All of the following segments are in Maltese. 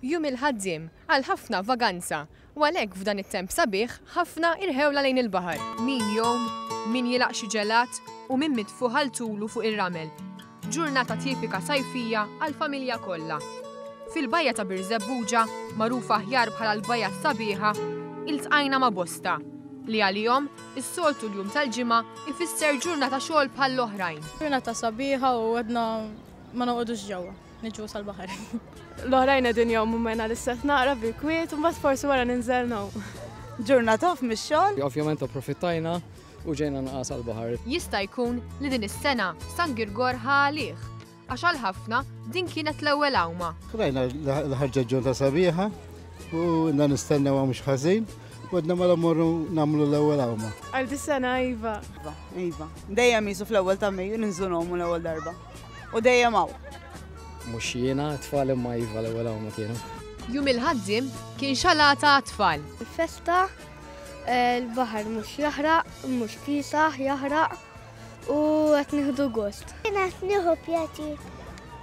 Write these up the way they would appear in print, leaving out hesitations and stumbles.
Jum il-ħaddiem għal ħafna vaganza u għalhekk f'dan it-temp sabiħ ħafna irħewla lejn il-baħar. Min jom, min jilaq xi ġelat u min mitfu ħaltulu fuq ir-ramel. Ġurnata tipika sajfija għall-familja kollha. Fil-bajja ta' Birzebbuġa, magħrufa aħjar bħala l-bajja sabiħa, iltqajna ma' bosta li għalihom is-soltu l-jum tal-ġimgħa ifisser ġurnata xogħol bħall-oħrajn. Ġurnata sabiħa u għedna ma noqogħdux ġewwa, niġu sal-baħar. L-oħrajn qegħdin jgħumu mena l-istat naqra bil-kwiet u mbagħad forsi wara ninżel naw. Ġurnata off mix-xogħol. Ovvjament approfittajna u ġejna nqas għall-baħar. Jista' jkun li din is-sena San Girgor ħalih għax għal ħafna din kienet l-ewwel awma. Rajna l-ħarġa ġurnata sabiħa u nistennew mhux ħażin. Għadna ma l-morru namlu l-ewwel għawma. Għal dis-sena Iva. Iva. Dejjem jisu fl-ewwel ta' Mejju ninżu nomu l-ewwel darba. U dejjem hawn. Mhux jiena tfal imma Iva l-ewwel għawma kienu. Jum il-ħaddiem kien xalata tfal. Il-festa l-baħar mhux jaħraq, mhux kisaħ jaħraq u qed nieħdu gost. Jiena qed nieħu pjaċir.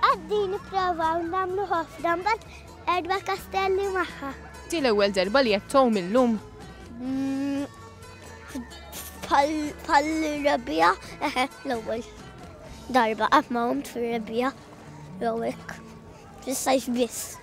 Għaddi nipprovaw nagħmlu ħafna mbagħad erba' kastelli magħha. L-ewwel darba li qed tgħum illum. Pal-rebija, l-ewwel darba qatt ma għomt fir-rebija jew hekk. Fis-sajf biss.